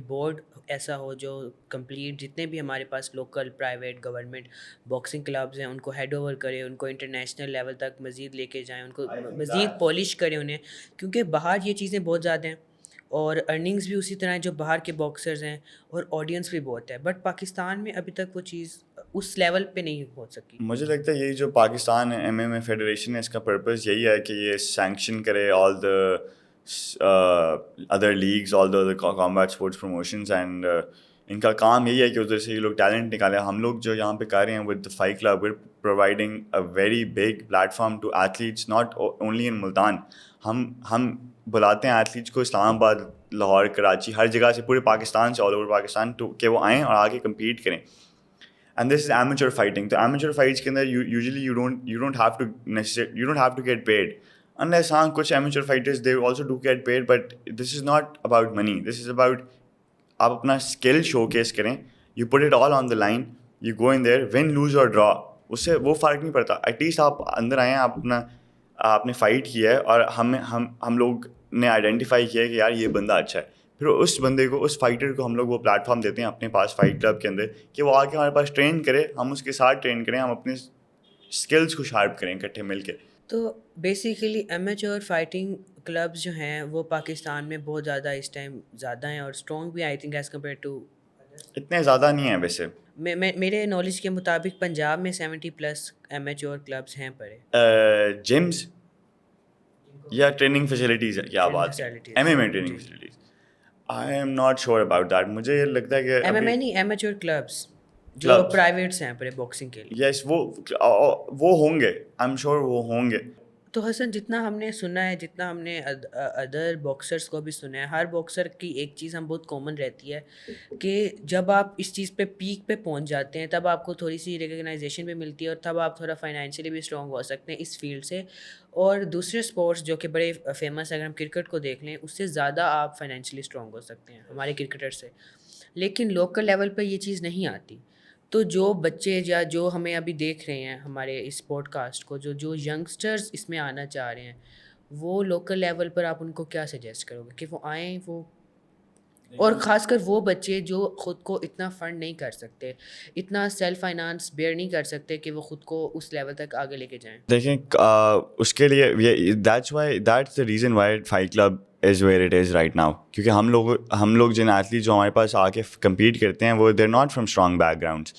بورڈ ایسا ہو جو کمپلیٹ جتنے بھی ہمارے پاس local private government boxing clubs ہیں ان کو ہیڈ اوور کرے, ان کو انٹرنیشنل لیول تک مزید لے کے جائیں, ان کو مزید پالش کرے انہیں, کیونکہ باہر یہ چیزیں بہت زیادہ ہیں اور ارننگز بھی اسی طرح ہیں جو باہر کے باکسرز ہیں, اور آڈینس بھی بہت ہے. بٹ پاکستان میں ابھی تک وہ چیز اس لیول پہ نہیں ہو سکی. مجھے لگتا ہے یہی جو پاکستان ایم ایم اے فیڈریشن ہے, اس کا پرپز یہی ہے کہ یہ سینکشن کرے آل دا other leagues, all the combat sports promotions, and ان کا کام یہی ہے کہ ادھر سے یہ لوگ ٹیلنٹ نکالیں. ہم لوگ جو یہاں پہ کر رہے ہیں with the fight club, we're providing a very big platform to athletes not only in Multan. ہم بلاتے ہیں ایتھلیٹس کو اسلام آباد, لاہور, کراچی, ہر جگہ سے, پورے پاکستان سے, آل اوور پاکستان, کہ وہ آئیں اور آگے کمپیٹ کریں. And this is amateur fighting. تو amateur fights کے اندر usually you don't have to get paid unless ہاں کچھ amateur fighters they also do get paid, but this is not about money. This is about آپ اپنا skill showcase کریں, you put it all on the line, you go in there, win lose اور draw, اس سے وہ فرق نہیں پڑتا. At least آپ اندر آئے ہیں, آپ نے فائٹ کیا ہے, اور ہم لوگ نے آئیڈینٹیفائی کیا ہے کہ یار یہ بندہ اچھا ہے. پھر اس بندے کو, اس فائٹر کو ہم لوگ وہ پلیٹ فارم دیتے ہیں اپنے پاس فائٹ کلب کے اندر کہ وہ آ کے ہمارے پاس ٹرین کرے, ہم اس کے ساتھ ٹرین کریں, ہم اپنے اسکلس کو شارپ کریں اکٹھے مل کے. تو بیسیکلی ایمیچور فائٹنگ کلبز جو ہیں وہ پاکستان میں بہت زیادہ اس ٹائم زیادہ ہیں, اور اسٹرانگ بھی I think as compare to. اتنے زیادہ نہیں ہیں ویسے, میرے نالج کے مطابق پنجاب میں 70+ ایمیچور کلبز ہیں پڑے. جمز یا ٹریننگ فیسلٹیز, کیا بات ہے, M M A training facilities, I am not sure about that. مجھے یہ لگتا ہے کہ ایم ایم اے نہیں, ایمیچور کلبز جو پرائیویٹس ہیں پڑے باکسنگ کے لیے. یس, وہ ہوں گے, آئی ایم شیور وہ ہوں گے. تو حسن جتنا ہم نے سنا ہے, جتنا ہم نے ادر باکسرس کو بھی سنا ہے, ہر باکسر کی ایک چیز ہم بہت کامن رہتی ہے کہ جب آپ اس چیز پہ پیک پہ پہنچ جاتے ہیں تب آپ کو تھوڑی سی ریکگنائزیشن بھی ملتی ہے, اور تب آپ تھوڑا فائنینشلی بھی اسٹرانگ ہو سکتے ہیں اس فیلڈ سے. اور دوسرے اسپورٹس جو کہ بڑے فیمس ہیں, اگر ہم کرکٹ کو دیکھ لیں, اس سے زیادہ آپ فائنینشلی اسٹرانگ ہو سکتے ہیں ہمارے کرکٹر سے. لیکن لوکل لیول پہ یہ چیز نہیں آتی. تو جو بچے یا جو ہمیں ابھی دیکھ رہے ہیں ہمارے اس پوڈ کاسٹ کو, جو ینگسٹرز اس میں آنا چاہ رہے ہیں, وہ لوکل لیول پر آپ ان کو کیا سجیسٹ کرو گے کہ وہ آئیں, وہ, اور خاص کر وہ بچے جو خود کو اتنا فنڈ نہیں کر سکتے, اتنا سیلف فائنانس بیئر نہیں کر سکتے کہ وہ خود کو اس لیول تک آگے لے کے جائیں. دیکھیں اس کے لیے that's the reason why fight club is where it is right now. کیونکہ ہم لوگ جن ایتھلیٹ جو ہمارے پاس آ کے کمپیٹ کرتے ہیں وہ they're not from strong backgrounds.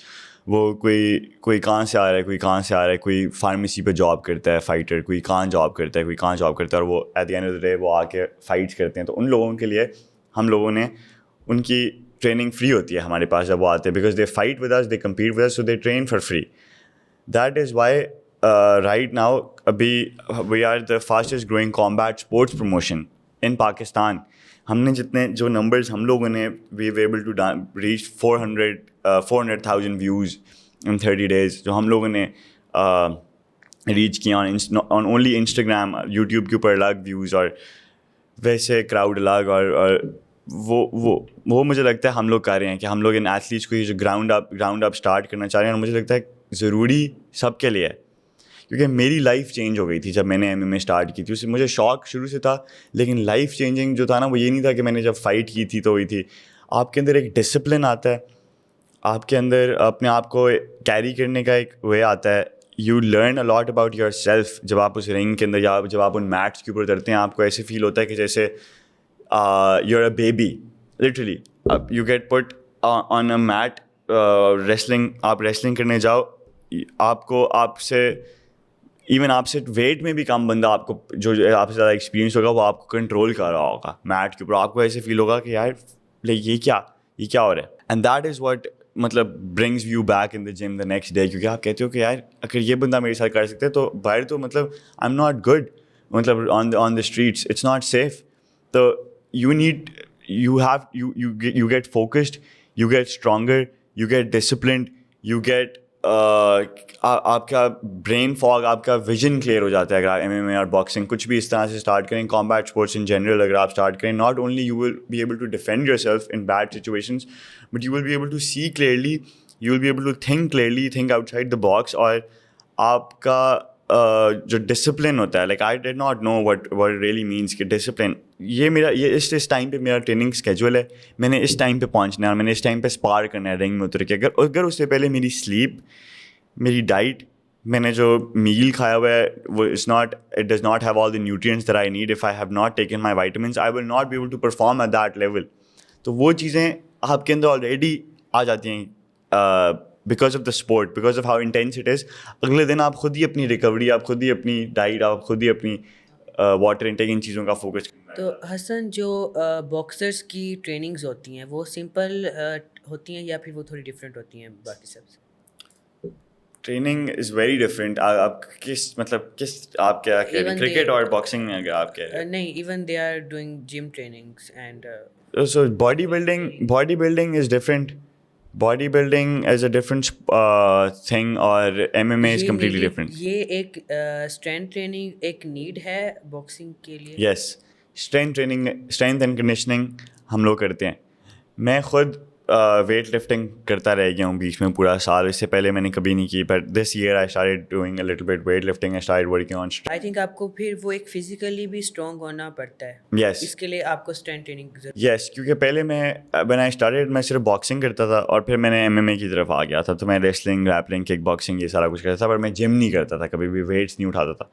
وہ کوئی کہاں سے آ رہا ہے, کوئی کہاں سے آ رہا ہے, کوئی فارمیسی پہ جاب کرتا ہے فائٹر, کوئی کہاں جاب کرتا ہے, کوئی کہاں جاب کرتا ہے, اور وہ at the end of the day وہ آ کے فائٹس کرتے ہیں. تو ان لوگوں کے لیے ہم لوگوں نے ان کی ٹریننگ فری ہوتی ہے ہمارے پاس جب وہ آتے ہیں, because they fight with us, they compete with us, so they train for free. That is why right now ابھی we are the fastest growing combat sports promotion in Pakistan. ہم نے جو نمبرز ہم لوگوں نے we were able to reach 400,000 views in 30 days, جو ہم لوگوں نے ریچ کیا آن اونلی انسٹاگرام. یوٹیوب کے اوپر الگ ویوز اور ویسے کراؤڈ الگ, اور وہ مجھے لگتا ہے ہم لوگ کر رہے ہیں کہ ہم لوگ ان ایتھلیٹس کو یہ جو گراؤنڈ اپ اسٹارٹ کرنا چاہ رہے ہیں, اور مجھے لگتا ہے ضروری سب کے لیے ہے. کیونکہ میری لائف چینج ہو گئی تھی جب میں نے ایم ایم اے اسٹارٹ کی تھی. اس سے مجھے شوق شروع سے تھا, لیکن لائف چینجنگ جو تھا نا وہ یہ نہیں تھا کہ میں نے جب فائٹ کی تھی تو ہوئی تھی. آپ کے اندر ایک ڈسپلن آتا ہے, آپ کے اندر اپنے آپ کو کیری کرنے کا ایک وے آتا ہے. You learn a lot about your self. جب آپ اس رنگ کے اندر یا جب آپ ان میٹس کے اوپر اترتے ہیں, آپ کو ایسے فیل ہوتا ہے کہ جیسے you are a baby literally. You get put on a mat wrestling, آپ ریسلنگ کرنے جاؤ, آپ سے ایون آپ سے ویٹ میں بھی کم بندہ آپ کو جو آپ سے زیادہ ایکسپیرینس ہوگا وہ آپ کو کنٹرول کر رہا ہوگا میٹ کے اوپر. آپ کو ایسے فیل ہوگا کہ یار یہ کیا ہو رہا ہے. اینڈ دیٹ از واٹ مطلب brings you back in the gym the next day, کیونکہ آپ کہتے ہو کہ یار اگر یہ بندہ میرے ساتھ کر سکتے ہے تو باہر تو مطلب آئی ایم ناٹ گڈ, مطلب on the streets it's not safe. تو you get focused, you get stronger, you get disciplined, you get آپ کا برین فاگ, آپ کا ویژن کلیئر ہو جاتا ہے اگر آپ ایم ایم اے اور باکسنگ کچھ بھی اس طرح سے اسٹارٹ کریں. کامبیٹ اسپورٹس ان جنرل اگر آپ اسٹارٹ کریں, not only you will be able to defend yourself in bad situations, but you will be able to see clearly, you will be able to think clearly, think outside the box. اور آپ کا جو discipline ہوتا ہے, like I did not know what really means کہ discipline, یہ اس time پہ میرا ٹریننگ اسکیجول ہے, میں نے اس ٹائم پہ پہنچنا ہے, اور میں نے اس ٹائم پہ اسپار کرنا ہے رنگ میں اتر کے. اگر اس سے پہلے میری سلیپ, میری ڈائٹ, میں نے جو میل کھایا ہوا ہے وہ it does not have all the nutrients that I need, if I have not taken my vitamins I will not be able to perform at that level. تو وہ چیزیں آپ کے اندر آلریڈی آ جاتی ہیں because of the sport, because of how intense it is. اگلے دن آپ خود ہی اپنی ریکوری, آپ خود ہی اپنی ڈائٹ, آپ خود ہی اپنی واٹر انٹیک, ان چیزوں کا فوکس کرنا ہے. تو حسن جو باکسرس کی ٹریننگز ہوتی ہیں وہ سمپل ہوتی ہیں یا پھر وہ تھوڑی ڈفرینٹ ہوتی ہیں باقی سب سے؟ Training is very different. آپ کس آپ کیا کہہ رہے ہیں, کرکٹ اور باکسنگ میں اگر آپ کہہ رہے ہیں؟ نہیں, even they are doing gym trainings and So bodybuilding is different. Bodybuilding is a different thing, or MMA is completely different. یہ ایک اسٹرینتھ ٹریننگ ایک نیڈ ہے باکسنگ کے لیے. Yes, strength and conditioning ہم لوگ کرتے ہیں. میں خود ویٹ لفٹنگ کرتا رہ گیا ہوں بیچ میں پورا سال. اس سے پہلے میں نے کبھی نہیں کی, but this year I started doing a little bit weight lifting. I started working on strength. I think آپ کو پھر وہ ایک فزیکلی بھی اسٹرانگ ہونا پڑتا ہے. Yes. اس کے لیے آپ کو اسٹرینتھ ٹریننگ ضرور. یس, کیونکہ پہلے when I started میں صرف باکسنگ کرتا تھا, اور پھر میں نے MMA کی طرف آ گیا تھا. تو میں ریسلنگ, گریپلنگ, کک باکسنگ یہ سارا کچھ کرتا تھا, پر میں جم نہیں کرتا تھا, کبھی بھی ویٹس نہیں اٹھاتا تھا.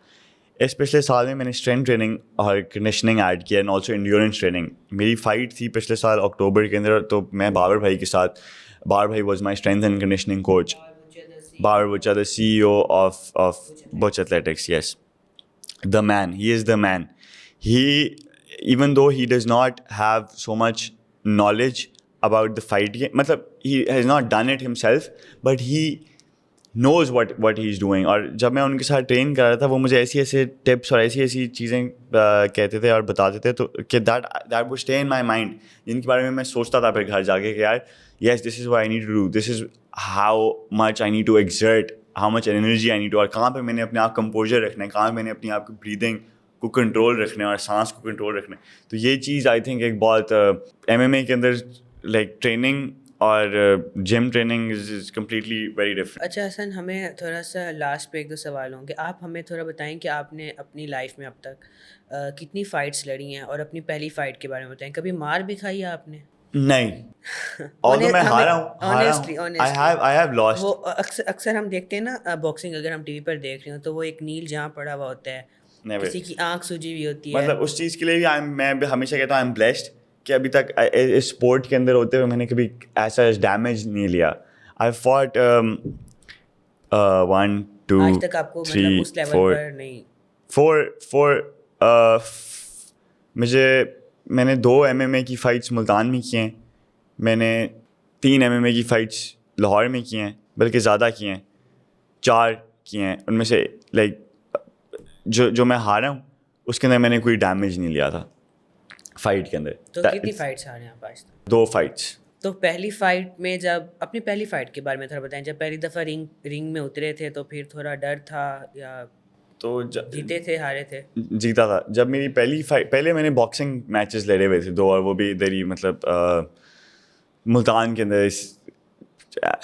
اس پچھلے سال میں نے اسٹرینتھ ٹریننگ اور کنڈیشننگ ایڈ کیا, اینڈ آلسو انڈیورنس ٹریننگ. میری فائٹ تھی پچھلے سال اکتوبر کے اندر, تو میں بابر بھائی کے ساتھ, بابر بھائی was my strength and conditioning coach. Babar بچا, the CEO of Butch Athletics. Yes, the man. He is the man. Even though he does not have so much knowledge about the fight game, matlab he has not done it himself, but he knows what he is doing. اور جب میں ان کے ساتھ train کر رہا تھا, وہ مجھے ایسی ٹپس اور ایسی چیزیں کہتے تھے اور بتاتے تھے, تو کہ that would stay in my mind, جن کے بارے میں میں سوچتا تھا پھر گھر جا کے کہ یار yes, this is what I need to do, this is how much I need to exert, how much energy I need to, اور کہاں پہ میں نے اپنے آپ کمپوزر رکھنا ہے, کہاں پہ میں نے اپنی آپ کی بریدنگ کو کنٹرول رکھنا ہے اور سانس کو کنٹرول رکھنا ہے. تو یہ چیز آئی تھنک ایک بہت MMA کے اندر لائک ٹریننگ اور gym training is completely very different. اچھا حسن, ہمیں تھوڑا سا لاسٹ پہ ایک دو سوال ہوں گے. آپ ہمیں تھوڑا بتائیں کہ آپ نے اپنی لائف میں اب تک کتنی فائٹس لڑی ہیں, اور اپنی پہلی فائٹ کے بارے میں بتائیں. کبھی مار بھی کھائی ہے آپ نے؟ نہیں, although میں ہارا ہوں, I have lost. وہ اکثر ہم دیکھتے ہیں نا باکسنگ, اگر ہم ٹی وی پر دیکھ رہے ہوں تو وہ ایک نیل جہاں پڑا ہوا ہوتا ہے, کسی کی آنکھ سوجی ہوئی ہوتی ہے. مطلب اس چیز کے لیے بھی میں ہمیشہ کہتا ہوں آئی ایم بلیسڈ کہ ابھی تک اس اسپورٹ کے اندر ہوتے ہوئے میں نے کبھی ایسا ڈیمیج نہیں لیا. آئی فاٹ 1 2 آج تک آپ کو مطلب اس لیول پر نہیں. 4 میں نے 2 MMA کی فائٹس ملتان میں کی ہیں, میں نے 3 MMA کی فائٹس لاہور میں کی ہیں, بلکہ زیادہ کی ہیں, 4 کی ہیں. ان میں سے لائک جو میں ہارا ہوں اس کے اندر میں نے کوئی ڈیمیج نہیں لیا تھا فائٹ کے اندر. تو کتنی فائٹس ہارے ہیں آپ آج تک؟ 2 فائٹس. تو پہلی فائٹ میں, جب اپنی پہلی فائٹ کے بارے میں تھوڑا بتائیں. جب پہلی دفعہ رنگ میں اترے تھے تو پھر تھوڑا ڈر تھا یا تو جیتے تھے, ہارے تھے؟ جیتا تھا. جب میری پہلی فائٹ, پہلے میں نے باکسنگ میچز لڑے ہوئے تھے 2, اور وہ بھی ادھر ہی مطلب ملتان کے اندر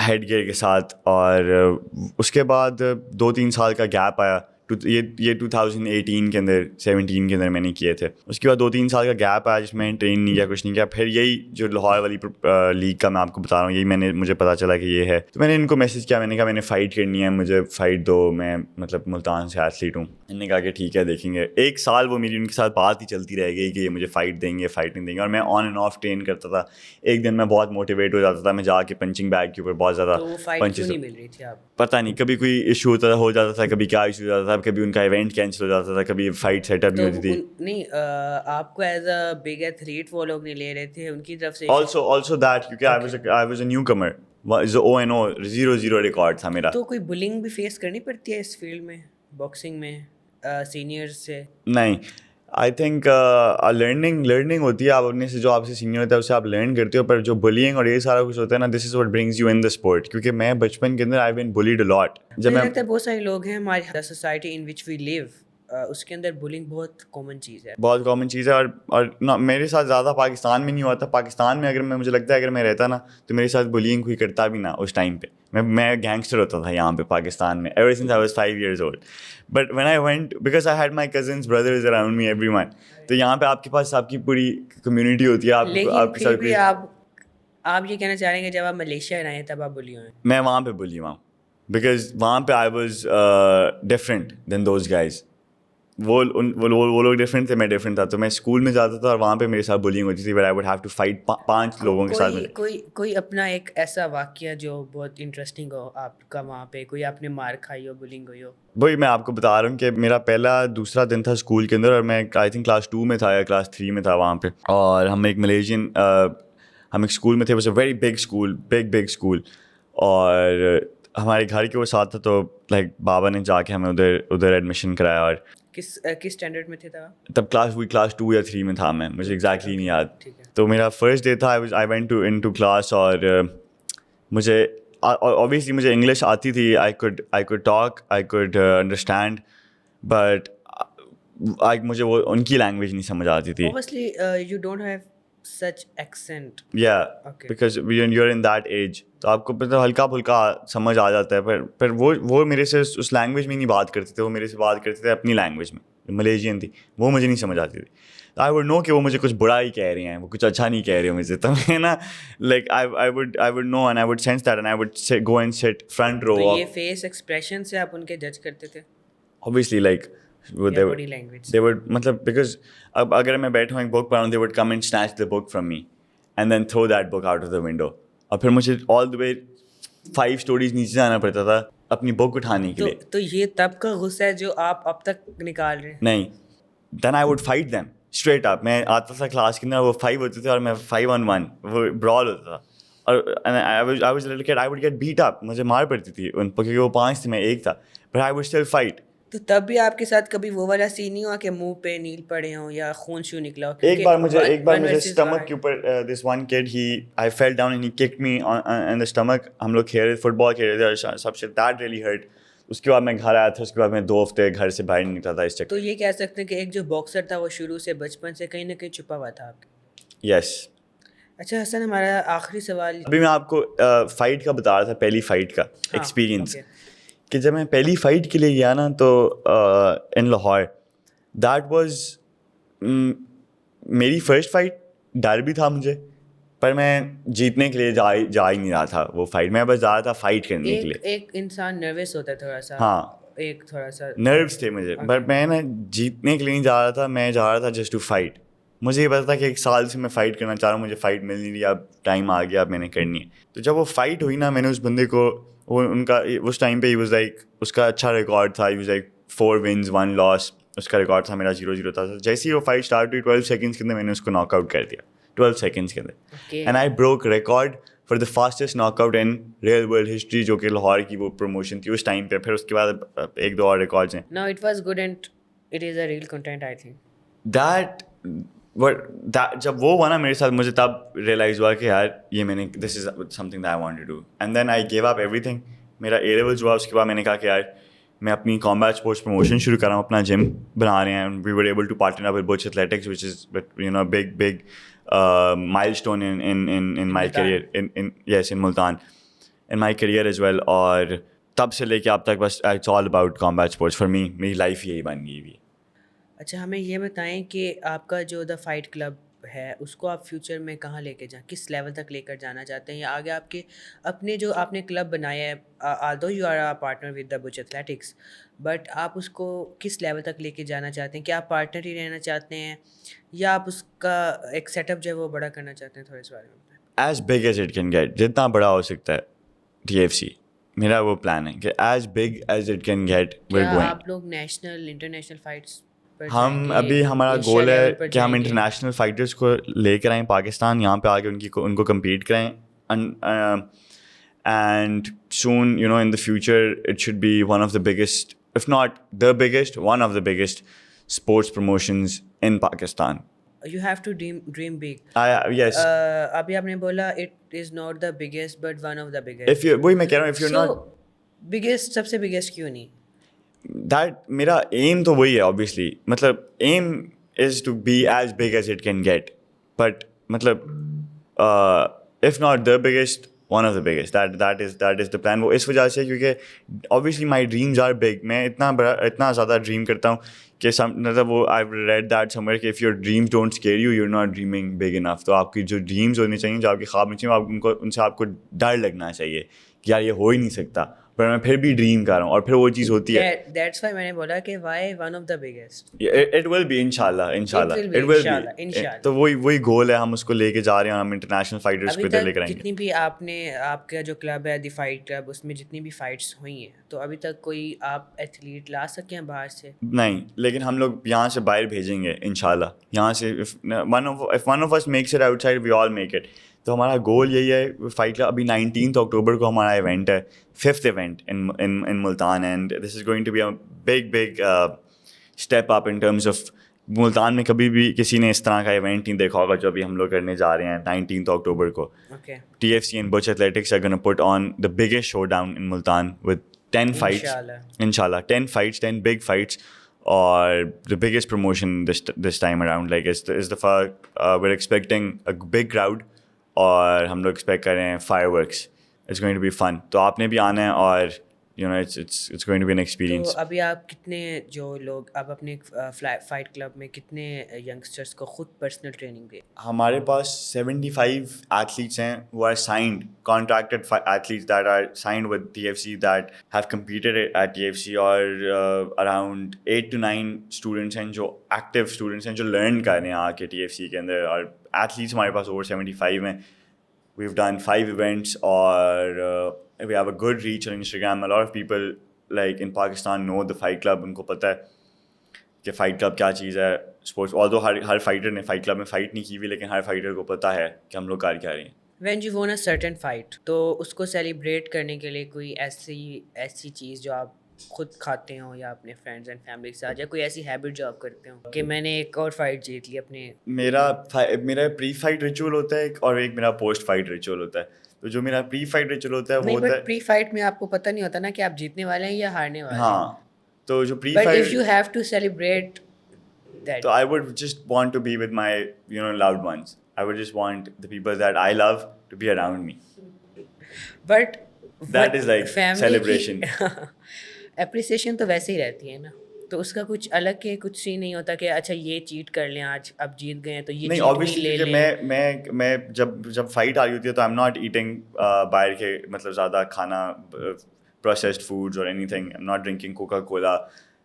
ہیڈ گیئر کے ساتھ. اور اس کے بعد 2-3 سال کا گیپ آیا. یہ 2018 کے اندر 17 کے اندر میں نے کیے تھے. اس کے بعد 2-3 سال کا گیپ آیا جس میں ٹرین نہیں کیا, کچھ نہیں کیا. پھر یہی جو لاہور والی لیگ کا میں آپ کو بتا رہا ہوں, یہی مجھے پتا چلا کہ یہ ہے. تو میں نے ان کو میسج کیا, میں نے کہا میں نے فائٹ کرنی ہے, مجھے فائٹ دو, میں مطلب ملتان سے ایتھلیٹ ہوں. انہوں نے کہا کہ ٹھیک ہے دیکھیں گے. 1 سال وہ میری ان کے ساتھ بات ہی چلتی رہ گئی کہ یہ مجھے فائٹ دیں گے, فائٹ نہیں دیں گے. اور میں آن اینڈ آف ٹرین کرتا تھا. ایک دن میں بہت موٹیویٹ ہو جاتا تھا, میں جا کے پنچنگ بیگ کے اوپر بہت زیادہ پنچز نہیں مل رہی تھی. آپ پتہ نہیں کبھی کوئی ایشو ہو جاتا تھا, کبھی کیا ایشو ہو جاتا تھا, کبھی ان کا ایونٹ کینسل ہو جاتا تھا, کبھی فائٹ سیٹ اپ نہیں ہوتی تھی. نہیں, آپ کو ایز اے بگ ایتھلیٹ وہ لوگ نہیں لے رہے تھے ان کی طرف سے. آلسو دیٹ کیونکہ I was a newcomer, 0-0 record تھا میرا. تو کوئی بلنگ بھی فیس کرنی پڑتی ہے اس فیلڈ میں, باکسنگ میں, سینئرز سے؟ نہیں, آئی تھنک لرننگ ہوتی ہے. آپ اپنے سے جو آپ سے سینئر ہوتا ہے اس سے آپ لرن کرتے ہو, پر جو بلینگ اور یہ سارا کچھ ہوتا ہے نا, this is what brings you in the sport. کیونکہ میں بچپن کے اندر آئی بین بلیڈ اے لاٹ. جب میں بہت سارے لوگ ہیں ہماری سوسائٹی ان وچ وی لیو, اس کے اندر بلنگ بہت کامن چیز ہے, بہت کامن چیز ہے. اور میرے ساتھ زیادہ پاکستان میں نہیں ہوا تھا. پاکستان میں اگر مجھے لگتا ہے اگر میں رہتا نا تو میرے ساتھ بلینگ کوئی کرتا بھی نہ اس ٹائم پہ. میں گینگسٹر ہوتا تھا یہاں پہ پاکستان میں, ever since I was 5 years old. But when I went, because I had my cousins brothers around me, every one. تو یہاں پہ آپ کے پاس آپ کی پوری کمیونٹی ہوتی ہے, آپ کے ساتھ. آپ یہ کہنا چاہ رہے ہیں کہ جب آپ ملیشیا رہے تب آپ بلی ہوئے؟ میں وہاں پہ بلی ہوا ہوں, بیکاز وہاں پہ I was different than those guys. وہ لوگ ڈفرینٹ تھے, میں ڈفرینٹ تھا. تو میں اسکول میں جاتا تھا اور وہاں پہ میرے ساتھ بلینگ ہوتی تھی, but I would have to fight 5 لوگوں کے ساتھ. کوئی اپنا ایک ایسا واقعہ جو بہت انٹرسٹنگ ہو آپ کا وہاں پہ, کوئی آپ نے مار کھائی ہو, بلنگ ہوئی ہو؟ وہی میں آپ کو بتا رہا ہوں کہ میرا پہلا دوسرا دن تھا اسکول کے اندر, اور میں آئی تھنک کلاس 2 میں تھا یا کلاس 3 میں تھا وہاں پہ. اور ہم ایک ملیشین ہم ایک اسکول میں تھے, was a very big school, big school, اور ہمارے گھر کے وہ ساتھ تھا, تو لائک بابا نے جا کے ہمیں ادھر ایڈمیشن کرایا. اور کس اسٹینڈرڈ میں تھے تب؟ تب کلاس 2 یا 3 میں تھا میں, مجھے ایگزیکٹلی نہیں یاد. ٹھیک ہے. تو میرا فرسٹ ڈے تھا, آئی وینٹ ٹو کلاس, اور مجھے obviously مجھے انگلش آتی تھی, I could talk, I could understand, but مجھے وہ ان کی لینگویج نہیں سمجھ آتی تھی. Obviously, you don't have such accent. Yeah, Okay. because you're in that age, تو آپ کو پتہ ہلکا پھلکا سمجھ آ جاتا ہے, پر وہ میرے سے اس لینگویج میں نہیں بات کرتے تھے, وہ میرے سے بات کرتے تھے اپنی لینگویج میں, ملیشین تھی, وہ مجھے نہیں سمجھ آتی تھی. آئی ووڈ نو کہ وہ مجھے کچھ برا ہی کہہ رہے ہیں, وہ کچھ اچھا نہیں کہہ رہے مجھے, تو میں نا like I would know and I would sense that and I would go and sit front row. تو یہ فیس ایکسپریشن سے آپ ان کے جج کرتے تھے؟ obviously like body language they would مطلب because اب اگر میں بیٹھا ہوں ایک بک پڑھ رہا ہوں, they would come and snatch the book from me and then throw that book out of the window, اور پھر مجھے all the way 5 stories نیچے جانا پڑتا تھا اپنی بک اٹھانے کے لیے. تو یہ تب کا غصہ ہے جو آپ اب تک نکال رہے ہیں؟ نہیں, then I would fight them straight up. میں آتا تھا کلاس کے اندر, وہ 5 ہوتے تھے اور میں 5 on 1, وہ brawl ہوتا تھا, اور I was a little kid, I would get beat up, مجھے مار پڑتی تھی ان کیونکہ وہ 5 تھے میں 1 تھا, but I would still fight. تو تب بھی آپ کے ساتھ کبھی وہ والا سین نہیں ہوا کہ منہ پہ نیل پڑے ہوں یا خون شو نکلا ہو؟ ایک بار مجھے اسٹمک کے اوپر this one could I fell down and he kicked me on the stomach. ہم لوگ فٹ بال کھیل رہے تھے اور سب سے that really hurt. اس کے بعد میں گھر آیا تھا, اس کے بعد میں 2 ہفتے گھر سے باہر نہیں نکلا تھا اس چکر. تو یہ کہہ سکتے ہیں کہ ایک جو باکسر تھا وہ شروع سے بچپن سے کہیں نہ کہیں چھپا ہوا تھا آپ کے. یس. اچھا حسن, ہمارا آخری سوال. ابھی میں آپ کو فائٹ کا بتا رہا تھا, پہلی فائٹ کا ایکسپیرینس, کہ جب میں پہلی فائٹ کے لیے گیا نا تو ان لاہور, دیٹ واز میری فرسٹ فائٹ. ڈر بھی تھا مجھے, پر میں جیتنے کے لیے جا ہی نہیں رہا تھا وہ فائٹ, میں بس جا رہا تھا فائٹ کرنے کے لیے. ایک انسان نروس ہوتا ہے تھوڑا سا. ہاں, ایک تھوڑا سا نروس تھے مجھے, بٹ میں نا جیتنے کے لیے نہیں جا رہا تھا, میں جا رہا تھا جسٹ ٹو فائٹ. مجھے یہ پتا تھا کہ 1 سال سے میں فائٹ کرنا چاہ رہا ہوں, مجھے فائٹ مل نہیں رہی, اب ٹائم آ گیا, اب میں نے کرنی ہے. تو جب وہ فائٹ ہوئی نا, میں نے اس بندے کو, وہ ان کا اس ٹائم پہ ہی واز لائک, اس کا اچھا ریکارڈ تھا, he was like 4 wins 1 loss, اس کا ریکارڈ تھا, میرا 0-0 تھا. جیسے ہی وہ فائٹ اسٹارٹ ہوئی 12 seconds کے اندر میں نے اس کو ناک آؤٹ کر دیا, 12 seconds کے اندر. And I broke record for the fastest knockout in real world history, جو کہ لاہور کی وہ پروموشن تھی اس ٹائم پہ. پھر اس کے بعد 1-2 اور ریکارڈز ہیں. No, it was good and it is a real content, I think. جب وہ ہوا نا میرے ساتھ, مجھے تب ریئلائز ہوا کہ یار یہ میں نے, this is something that I want to do. And then I gave up everything. میرا A levels ہوا, اس کے بعد میں نے کہا کہ یار میں اپنی کامبیٹ اسپورٹس پروموشن شروع کر رہا ہوں, اپنا جم بنا رہے ہیں. We were able to partner up with Bach athletics, which is you know big milestone in my career, in Multan, in my career as well. اور تب سے لے کے اب تک بس it's all about combat sports for me. میری life یہی بن گئی ہوئی. اچھا, ہمیں یہ بتائیں کہ آپ کا جو دا فائٹ کلب ہے اس کو آپ فیوچر میں کہاں لے کے جائیں, کس لیول تک لے کر جانا چاہتے ہیں, یا آگے آپ کے اپنے جو آپ نے کلب بنایا ہے, although you are a partner with the Butch Athletics, but آپ اس کو کس لیول تک لے کے جانا چاہتے ہیں؟ کیا آپ پارٹنر ہی رہنا چاہتے ہیں یا آپ اس کا ایک سیٹ اپ جو ہے وہ بڑا کرنا چاہتے ہیں؟ تھوڑا اس بارے میں. As big as it can get, جتنا بڑا ہو سکتا ہے TFC, میرا وہ پلان ہے کہ as big as it can get we're going. آپ لوگ نیشنل انٹرنیشنل فائٹس, ہم ابھی ہمارا گول ہے کہ ہم انٹرنیشنل فائٹرس کو لے کر آئیں پاکستان, یہاں پہ آ کے ان کو کمپیٹ کرائیں, and soon you know in the future it should be one of the biggest, if not the biggest, one of the biggest sports promotions in Pakistan. You have to dream big. Yes. ابھی آپ نے بولا it is not the biggest but one of the biggest. وہی میں کہہ رہا ہوں, if you're not biggest, سب سے biggest کیوں نہیں؟ that میرا aim تو وہی ہے obviously, مطلب aim is to be as big as it can get, but مطلب if not the biggest, one of the biggest. That is the plan. وہ اس وجہ سے کیونکہ obviously my dreams are big. میں اتنا زیادہ ڈریم کرتا ہوں کہ مطلب وہ I've read that somewhere کہ if your dreams don't scare you, you're not dreaming big enough. تو آپ کی جو ڈریمز ہونے چاہیے, جو آپ کے خواب ہونے چاہیے, ان سے آپ کو ڈر لگنا چاہیے کہ یار یہ ہو ہی نہیں سکتا, پر میں پھر بھی ڈریم کر رہا ہوں, اور پھر وہ چیز ہوتی ہے. That's why میں نے بولا کہ why one of the biggest. It will be inshallah. It will be. تو وہی گول ہے, ہم اس کو لے کے جا رہے ہیں, ہم انٹرنیشنل فائٹرس کو ادھر لے کر آئیں گے. جتنی بھی آپ کا جو کلب ہے دی فائٹ کلب, اس میں جتنی بھی فائٹس ہوئی ہیں, تو ابھی تک کوئی آپ ایتھلیٹ لا سکے ہیں باہر سے؟ نہیں, لیکن ہم لوگ یہاں سے باہر بھیجیں گے انشاءاللہ. یہاں سے if one of us makes it outside, we all make it. تو ہمارا گول یہی ہے فائٹ کلب. ابھی 19 اکتوبر کو ہمارا ایونٹ ہے, 5th event in Multan, and this is going to be a big step up in terms of. Multan میں کبھی بھی کسی نے اس طرح کا ایونٹ نہیں دیکھا ہوگا جو ابھی ہم لوگ کرنے جا رہے ہیں 19 اکتوبر کو. TFC and Butch Athletics are going to put on the biggest showdown in Multan with 10 fights. Inshallah, 10 fights, 10 big fights, or the biggest promotion this time around. Like is the we're expecting a big crowd, اور ہم لوگ expect کر رہے ہیں fireworks. It's going to be fun. تو آپ نے بھی آنا ہے, اور it's going to be an experience. تو ابھی آپ کتنے جو لوگ اب اپنے فائٹ کلب میں کتنے ینگسٹرس کو خود پرسنل ٹریننگ دے؟ ہمارے پاس 75 athletes ہیں who are signed, contracted athletes that are signed with TFC that have competed at TFC, اور around 8 to 9 students ہیں جو active students ہیں جو learn کر رہے ہیں آ کے TFC کے اندر, اور athletes ہمارے پاس over 75 ہیں. We've done 5 events, اور we have a good reach on Instagram. A lot of people like in Pakistan know the fight club. ان کو پتہ ہے کہ فائٹ کلب کیا چیز ہے اسپورٹس. although ہر فائٹر نے فائٹ کلب میں فائٹ نہیں کی ہوئی, لیکن ہر فائٹر کو پتہ ہے کہ ہم لوگ کر کیا رہے ہیں. وین یو وون اے سرٹن فائٹ, تو اس کو سیلیبریٹ کرنے کے لیے کوئی ایسی چیز جو آپ خود کھاتے ہوں یا اپنے فرینڈز اینڈ فیملی کے ساتھ, یا کوئی ایسی ہیبٹ جو آپ کرتے ہوں کہ میں نے ایک اور فائٹ جیت لی اپنے؟ میرا پری فائٹ ریچول ہوتا ہے اور ایک میرا پوسٹ فائٹ ریچول ہوتا ہے. تو جو میرا پری فائٹ ریچول ہوتا ہے وہ ہوتا ہے, پری فائٹ میں آپ کو پتہ نہیں ہوتا نا کہ آپ جیتنے والے ہیں یا ہارنے والے ہیں. ہاں, تو جو pre bout fight, if you have to celebrate that, تو I would just want to be with my loved ones. I would just want the people that I love to be around me. But That is like celebration. Appreciation تو ویسے ہی رہتی ہے نا, تو اس کا کچھ الگ کے کچھ ہی نہیں ہوتا کہ اچھا یہ چیٹ کر لیں آج, اب جیت گئے ہیں تو یہ نہیں, obviously کہ میں جب فائٹ آ رہی ہوتی ہے تو آئی ایم ناٹ ایٹنگ باہر کے مطلب زیادہ کھانا, پروسیسڈ فوڈز اور anything. I am not drinking Coca Cola.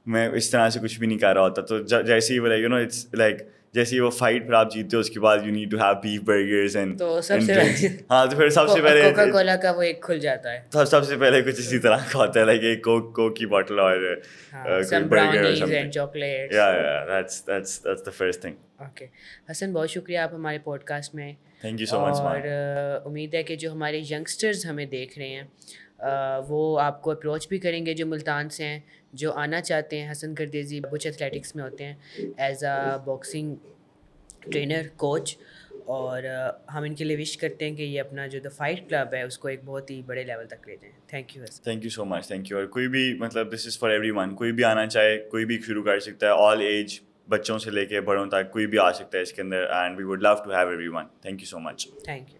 میں اس طرح سے کچھ بھی نہیں کر رہا ہوتا. تو جیسے ہی وہ اٹس لائک جیسے وہ فائٹ پھر آپ جیتے ہو اس کے بعد you need to have beef burgers and, تو سب سے ہاں تو پھر سب سے پہلے کوکا کولا کا وہ ایک کھل جاتا ہے, تو سب سے پہلے کچھ اسی طرح کا ہوتا ہے, لائک ایک کوک کی باٹل اور brownies and chocolates. that's the first thing. Okay Hassan, بہت شکریہ آپ ہمارے پوڈ کاسٹ میں. Thank you so much. اور امید ہے کہ جو ہمارے ینگسٹرز ہمیں دیکھ رہے ہیں وہ آپ کو اپروچ بھی کریں گے جو ملتان سے ہیں, جو آنا چاہتے ہیں. حسن گردیزی بچ ایتھلیٹکس میں ہوتے ہیں as a boxing trainer coach, اور ہم ان کے لیے وش کرتے ہیں کہ یہ اپنا جو دا فائٹ کلب ہے اس کو ایک بہت ہی بڑے لیول تک لے جائیں. Thank you Hasan. Thank you so much. Thank you. اور کوئی بھی مطلب this is for everyone, کوئی بھی آنا چاہے کوئی بھی شروع کر سکتا ہے, آل ایج, بچوں سے لے کے بڑوں تک کوئی بھی آ سکتا ہے اس کے اندر, and we would love to have everyone. Thank you so much. Thank you.